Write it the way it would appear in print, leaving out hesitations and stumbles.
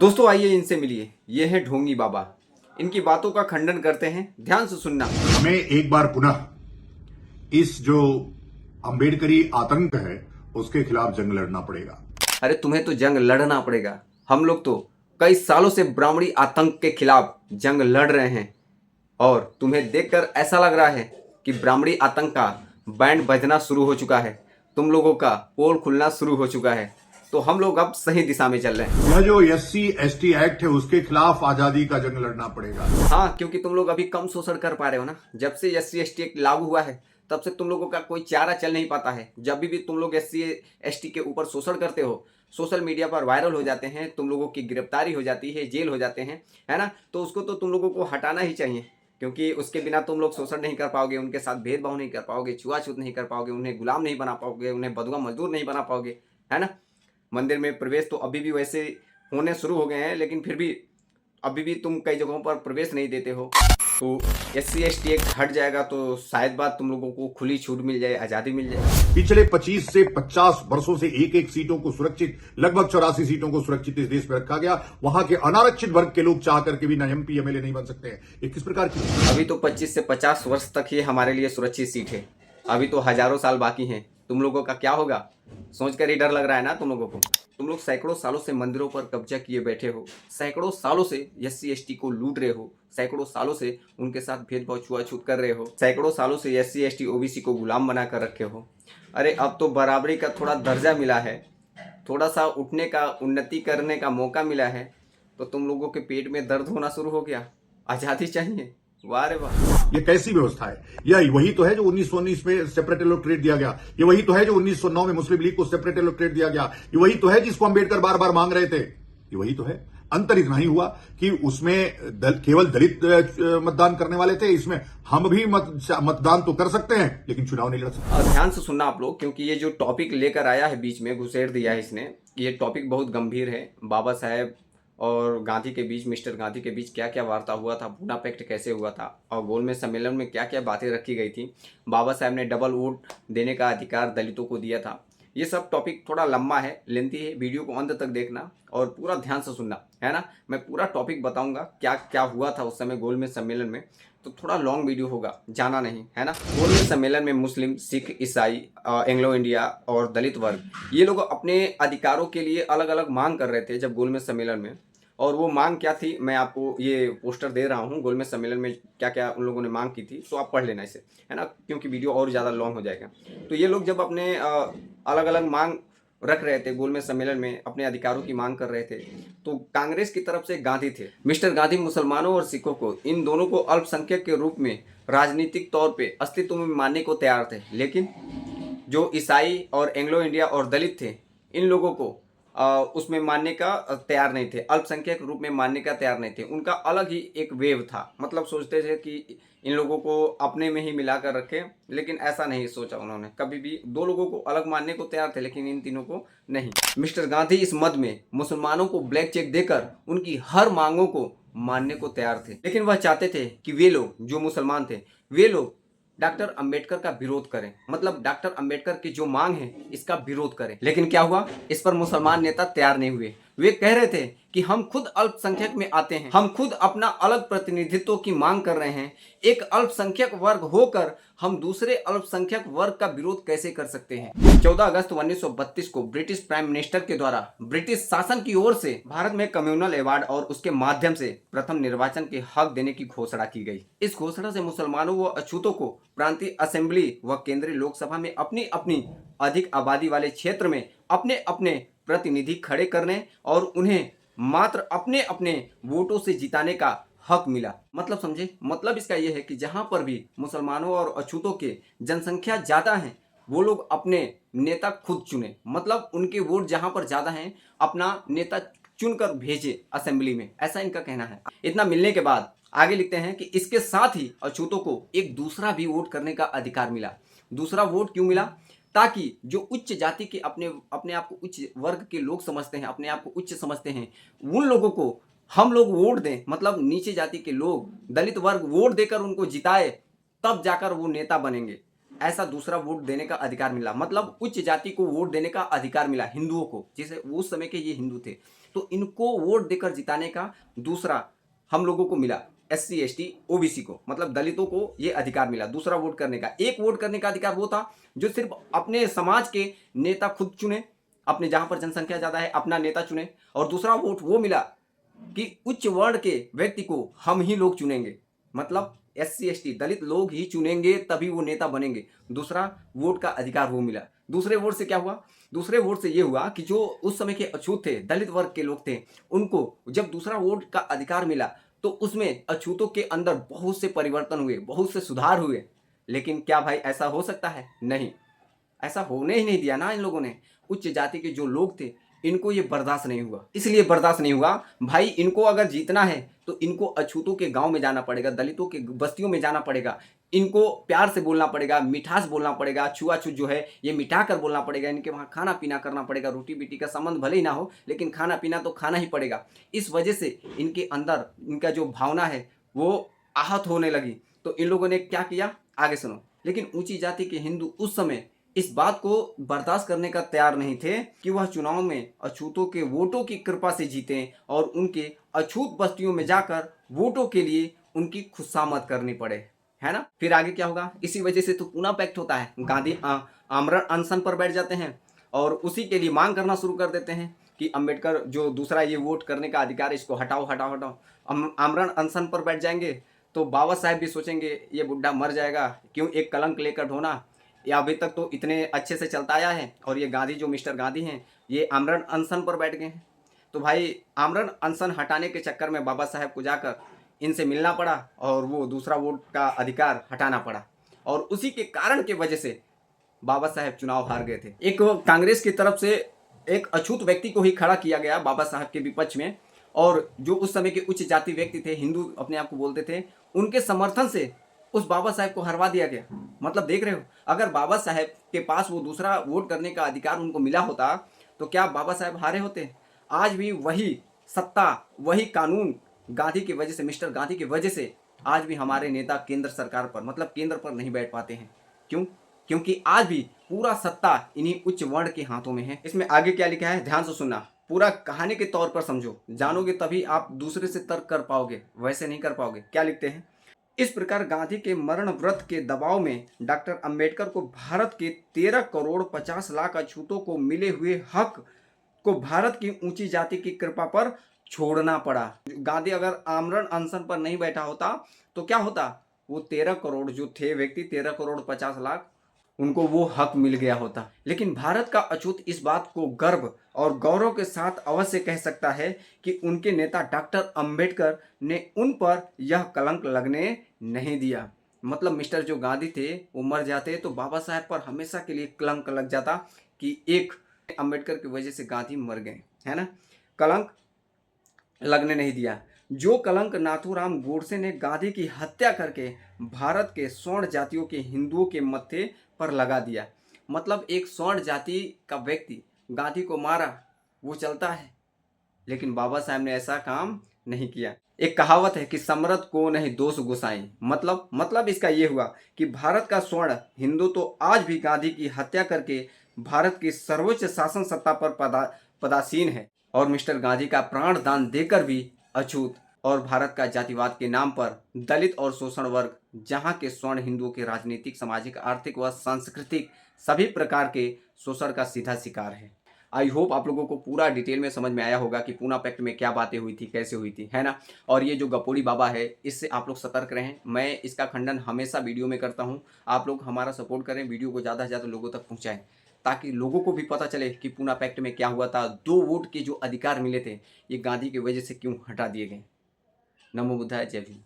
दोस्तों आइए इनसे मिलिए। ये है ढोंगी बाबा। इनकी बातों का खंडन करते हैं, ध्यान से सुनना। हमें एक बार पुनः इस जो अंबेडकरी आतंक है उसके खिलाफ जंग लड़ना पड़ेगा। अरे तुम्हें तो जंग लड़ना पड़ेगा। हम लोग तो कई सालों से ब्राह्मणी आतंक के खिलाफ जंग लड़ रहे हैं और तुम्हें देखकर ऐसा लग रहा है कि ब्राह्मणी आतंक का बैंड बजना शुरू हो चुका है, तुम लोगों का पोल खुलना शुरू हो चुका है। तो हम लोग अब सही दिशा में चल रहे हैं। यह जो SC ST एक्ट है उसके खिलाफ आजादी का जंग लड़ना पड़ेगा। हाँ, क्योंकि तुम लोग अभी कम शोषण कर पा रहे हो ना। जब से SC ST एक्ट लागू हुआ है तब से तुम लोगों का कोई चारा चल नहीं पाता है। जब भी तुम लोग SC ST के ऊपर शोषण करते हो, सोशल मीडिया पर वायरल हो जाते हैं, तुम लोगों की गिरफ्तारी हो जाती है, जेल हो जाते हैं, है ना। तो उसको तो तुम लोगों को हटाना ही चाहिए, क्योंकि उसके बिना तुम लोग शोषण नहीं कर पाओगे, उनके साथ भेदभाव नहीं कर पाओगे, छुआछूत नहीं कर पाओगे, उन्हें गुलाम नहीं बना पाओगे, उन्हें बदुआ मजदूर नहीं बना पाओगे, है ना। मंदिर में प्रवेश तो अभी भी वैसे होने शुरू हो गए हैं, लेकिन फिर भी अभी भी तुम कई जगहों पर प्रवेश नहीं देते हो। तो SC ST एक्ट हट जाएगा तो शायद बात तुम लोगों को खुली छूट मिल जाए, आज़ादी मिल जाए। पिछले 25 से 50 वर्षों से एक एक सीटों को सुरक्षित, लगभग 84 सीटों को सुरक्षित इस देश में रखा गया। वहां के अनारक्षित वर्ग के लोग चाह करके भी ना MP MLA नहीं बन सकते हैं। ये किस प्रकार की? अभी तो 25 से 50 वर्ष तक ही हमारे लिए सुरक्षित सीट है। अभी तो हजारों साल बाकी हैं। तुम लोगों का क्या होगा सोचकर ही डर लग रहा है ना तुम लोगों को। तुम लोग सैकड़ों सालों से मंदिरों पर कब्जा किए बैठे हो, सैकड़ों सालों से SC ST को लूट रहे हो, सैकड़ों सालों से उनके साथ भेदभाव छुआछूत कर रहे हो, सैकड़ों सालों से SC ST OBC को गुलाम बना कर रखे हो। अरे अब तो बराबरी का थोड़ा दर्जा मिला है, थोड़ा सा उठने का, उन्नति करने का मौका मिला है, तो तुम लोगों के पेट में दर्द होना शुरू हो गया। आज़ादी चाहिए। वाह रे वाह। ये कैसी व्यवस्था है? यह वही तो है जो 1919 में सेपरेट एलोक्ट्रेट दिया गया। ये वही तो है जो 1909 में मुस्लिम लीग को सेपरेट एलोक्ट्रेट दिया गया। ये वही तो है जिसको अंबेडकर बार बार मांग रहे थे। ये वही तो है। अंतर इतना ही हुआ कि उसमें केवल दलित मतदान करने वाले थे, इसमें हम भी मतदान तो कर सकते हैं लेकिन चुनाव नहीं लड़ सकते। और ध्यान से सुनना आप लोग, क्योंकि ये जो टॉपिक लेकर आया है, बीच में घुसेड़ दिया है इसने। ये टॉपिक बहुत गंभीर है। बाबा साहेब और गांधी के बीच, मिस्टर गांधी के बीच क्या क्या वार्ता हुआ था, पूना पैक्ट कैसे हुआ था, और गोलमेज सम्मेलन में क्या क्या बातें रखी गई थी। बाबा साहेब ने डबल वोट देने का अधिकार दलितों को दिया था। ये सब टॉपिक थोड़ा लंबा है, लेंथी है। वीडियो को अंत तक देखना और पूरा ध्यान से सुनना, है ना। मैं पूरा टॉपिक बताऊंगा क्या क्या हुआ था उस समय गोलमेज सम्मेलन में। तो थोड़ा लॉन्ग वीडियो होगा, जाना नहीं, है ना। गोलमेज सम्मेलन में मुस्लिम, सिख, ईसाई, एंग्लो इंडिया और दलित वर्ग, ये लोग अपने अधिकारों के लिए अलग अलग मांग कर रहे थे जब गोलमेज सम्मेलन में। और वो मांग क्या थी, मैं आपको ये पोस्टर दे रहा हूँ, गोलमेज सम्मेलन में क्या क्या उन लोगों ने मांग की थी, तो आप पढ़ लेना इसे, है ना, क्योंकि वीडियो और ज़्यादा लॉन्ग हो जाएगा। तो ये लोग जब अपने अलग अलग मांग रख रहे थे गोलमेज सम्मेलन में, अपने अधिकारों की मांग कर रहे थे, तो कांग्रेस की तरफ से गांधी थे। मिस्टर गांधी मुसलमानों और सिखों को, इन दोनों को अल्पसंख्यक के रूप में राजनीतिक तौर पे अस्तित्व में मानने को तैयार थे, लेकिन जो ईसाई और एंग्लो इंडिया और दलित थे, इन लोगों को उसमें मानने का तैयार नहीं थे, अल्पसंख्यक रूप में मानने का तैयार नहीं थे। उनका अलग ही एक वेव था, मतलब सोचते थे कि इन लोगों को अपने में ही मिला कर रखें, लेकिन ऐसा नहीं सोचा उन्होंने कभी भी। दो लोगों को अलग मानने को तैयार थे, लेकिन इन तीनों को नहीं। मिस्टर गांधी इस मद में मुसलमानों को ब्लैक चेक देकर उनकी हर मांगों को मानने को तैयार थे, लेकिन वह चाहते थे कि वे लोग, जो मुसलमान थे, वे लोग डॉक्टर अंबेडकर का विरोध करें, मतलब डॉक्टर अंबेडकर की जो मांग है इसका विरोध करें। लेकिन क्या हुआ, इस पर मुसलमान नेता तैयार नहीं हुए। वे कह रहे थे कि हम खुद अल्पसंख्यक में आते हैं, हम खुद अपना अलग प्रतिनिधित्व की मांग कर रहे हैं। एक अल्पसंख्यक वर्ग होकर हम दूसरे अल्पसंख्यक वर्ग का विरोध कैसे कर सकते हैं। 14 अगस्त 1932 को ब्रिटिश प्राइम मिनिस्टर के द्वारा ब्रिटिश शासन की ओर से भारत में कम्युनल अवार्ड और उसके माध्यम से प्रथम निर्वाचन के हक देने की घोषणा की गई। इस घोषणा से मुसलमानों व अछूतों को प्रांतीय असेंबली व केंद्रीय लोकसभा में अपनी अपनी अधिक आबादी वाले क्षेत्र में अपने अपने प्रतिनिधि खड़े करने और उन्हें मात्र अपने अपने वोटों से जिताने का हक मिला। मतलब समझे, मतलब इसका यह है कि जहां पर भी मुसलमानों और अछूतों के जनसंख्या ज्यादा है, वो लोग अपने नेता खुद चुने, मतलब उनके वोट जहां पर ज्यादा हैं अपना नेता चुनकर भेजे असेंबली में, ऐसा इनका कहना है। इतना मिलने के बाद आगे लिखते हैं कि इसके साथ ही अछूतों को एक दूसरा भी वोट करने का अधिकार मिला। दूसरा वोट क्यों मिला? ताकि जो उच्च जाति के अपने आप को उच्च वर्ग के लोग समझते हैं, अपने आप को उच्च समझते हैं, उन लोगों को हम लोग वोट दें, मतलब नीचे जाति के लोग, दलित वर्ग वोट देकर उनको जिताए, तब जाकर वो नेता बनेंगे। ऐसा दूसरा वोट देने का अधिकार मिला, मतलब उच्च जाति को वोट देने का अधिकार मिला, हिंदुओं को, जैसे उस समय के ये हिंदू थे। तो इनको वोट देकर जिताने का दूसरा हम लोगों को मिला, SC ST OBC को, मतलब दलितों को ये अधिकार मिला दूसरा वोट करने का। एक वोट करने का अधिकार वो था जो सिर्फ अपने समाज के नेता खुद चुने, अपने जहां पर जनसंख्या ज्यादा है अपना नेता चुने, और दूसरा वोट वो मिला कि उच्च वर्ण के व्यक्ति को हम ही लोग चुनेंगे, मतलब SC ST दलित लोग ही चुनेंगे तभी वो नेता बनेंगे। दूसरा वोट का अधिकार वो मिला। दूसरे वोट से क्या हुआ? दूसरे वोट से ये हुआ कि जो उस समय के अछूत थे, दलित वर्ग के लोग थे, उनको जब दूसरा वोट का अधिकार मिला तो उसमें अछूतों के अंदर बहुत से परिवर्तन हुए, बहुत से सुधार हुए। लेकिन क्या भाई ऐसा हो सकता है? नहीं, ऐसा होने ही नहीं दिया ना इन लोगों ने। उच्च जाति के जो लोग थे इनको ये बर्दाश्त नहीं हुआ। इसलिए बर्दाश्त नहीं हुआ भाई, इनको अगर जीतना है तो इनको अछूतों के गांव में जाना पड़ेगा, दलितों के बस्तियों में जाना पड़ेगा, इनको प्यार से बोलना पड़ेगा, मिठास बोलना पड़ेगा, छुआछूत जो है ये मिटा कर बोलना पड़ेगा, इनके वहाँ खाना पीना करना पड़ेगा, रोटी बेटी का संबंध भले ही ना हो लेकिन खाना पीना तो खाना ही पड़ेगा। इस वजह से इनके अंदर इनका जो भावना है वो आहत होने लगी। तो इन लोगों ने क्या किया आगे सुनो। लेकिन ऊंची जाति के हिंदू उस समय इस बात को बर्दाश्त करने का तैयार नहीं थे कि वह चुनाव में अछूतों के वोटों की कृपा से जीते और उनके अछूत बस्तियों में जाकर वोटों के लिए उनकी खुशामद करनी पड़े, है ना। फिर आगे क्या होगा? इसी वजह से तो पूना पैक्ट होता है। गांधी आमरण अनशन पर बैठ जाते हैं और उसी के लिए मांग करना शुरू कर देते हैं कि अंबेडकर जो दूसरा ये वोट करने का अधिकार है इसको हटाओ हटाओ हटाओ। आमरण अनशन पर बैठ जाएंगे तो बाबा साहेब भी सोचेंगे ये बुढ़ा मर जाएगा, क्यों एक कलंक लेकर ढोना, या अभी तक तो इतने अच्छे से चलता आया है। और ये गांधी जो मिस्टर गांधी हैं ये आमरण अनशन पर बैठ गए हैं। तो भाई आमरण अनशन हटाने के चक्कर में बाबा साहेब को जाकर इनसे मिलना पड़ा और वो दूसरा वोट का अधिकार हटाना पड़ा, और उसी के कारण के वजह से बाबा साहेब चुनाव हार गए थे। एक कांग्रेस की तरफ से एक अछूत व्यक्ति को ही खड़ा किया गया बाबा साहब के विपक्ष में, और जो उस समय के उच्च जाति व्यक्ति थे, हिंदू अपने आप को बोलते थे, उनके समर्थन से उस बाबा साहेब को हरवा दिया गया। मतलब देख रहे हो, अगर बाबा साहेब के पास वो दूसरा वोट करने का अधिकार उनको मिला होता तो क्या बाबा साहेब हारे होते? आज भी वही सत्ता, वही कानून गांधी की वजह से, मिस्टर गांधी की वजह से आज भी हमारे नेता केंद्र सरकार पर, मतलब केंद्र पर नहीं बैठ पाते हैं। क्यों? क्योंकि आज भी पूरा सत्ता इन्हीं उच्च वर्ण के हाथों में है। इसमें आगे क्या लिखा है ध्यान से सुनना, पूरा कहानी के तौर पर समझो, जानोगे तभी आप दूसरे से तर्क कर पाओगे, वैसे नहीं कर पाओगे। क्या लिखते हैं? इस प्रकार गांधी के मरण व्रत के दबाव में डॉक्टर अंबेडकर को भारत के 13 करोड़ 50 लाख अछूतों को मिले हुए हक को भारत की ऊंची जाति की कृपा पर छोड़ना पड़ा। गांधी अगर आमरण अनशन पर नहीं बैठा होता तो क्या होता? वो 13 करोड़ जो थे व्यक्ति, 13 करोड़ 50 लाख, उनको वो हक मिल गया होता। लेकिन भारत का अछूत इस बात को गर्व और गौरव के साथ अवश्य कह सकता है कि उनके नेता डॉक्टर अंबेडकर ने उन पर यह कलंक लगने नहीं दिया। मतलब मिस्टर जो गांधी थे वो मर जाते तो बाबा साहेब पर हमेशा के लिए कलंक लग जाता कि एक अंबेडकर की वजह से गांधी मर गए, है ना। कलंक लगने नहीं दिया। जो कलंक नाथूराम गोडसे ने गांधी की हत्या करके भारत के स्वर्ण जातियों के हिंदुओं के मत्थे पर लगा दिया। मतलब एक स्वर्ण जाति का व्यक्ति गांधी को मारा, वो चलता है, लेकिन बाबा साहब ने ऐसा काम नहीं किया। एक कहावत है कि समरथ को नहीं दोष गुसाई। मतलब इसका ये हुआ कि भारत का स्वर्ण हिंदू तो आज भी गांधी की हत्या करके भारत की सर्वोच्च शासन सत्ता पर पदासीन है, और मिस्टर गांधी का प्राण दान देकर भी अछूत और भारत का जातिवाद के नाम पर दलित और शोषण वर्ग, जहां के स्वर्ण हिंदुओं के राजनीतिक, सामाजिक, आर्थिक व सांस्कृतिक सभी प्रकार के शोषण का सीधा शिकार है। आई होप आप लोगों को पूरा डिटेल में समझ में आया होगा कि पूना पैक्ट में क्या बातें हुई थी, कैसे हुई थी, है ना। और ये जो गपोड़ी बाबा है इससे आप लोग सतर्क रहें। मैं इसका खंडन हमेशा वीडियो में करता हूँ। आप लोग हमारा सपोर्ट करें, वीडियो को ज़्यादा से ज़्यादा लोगों तक पहुँचाएं ताकि लोगों को भी पता चले कि पूना पैक्ट में क्या हुआ था। 2 वोट के जो अधिकार मिले थे ये गांधी की वजह से क्यों हटा दिए गए। नमो बुद्धाय, जय भीम।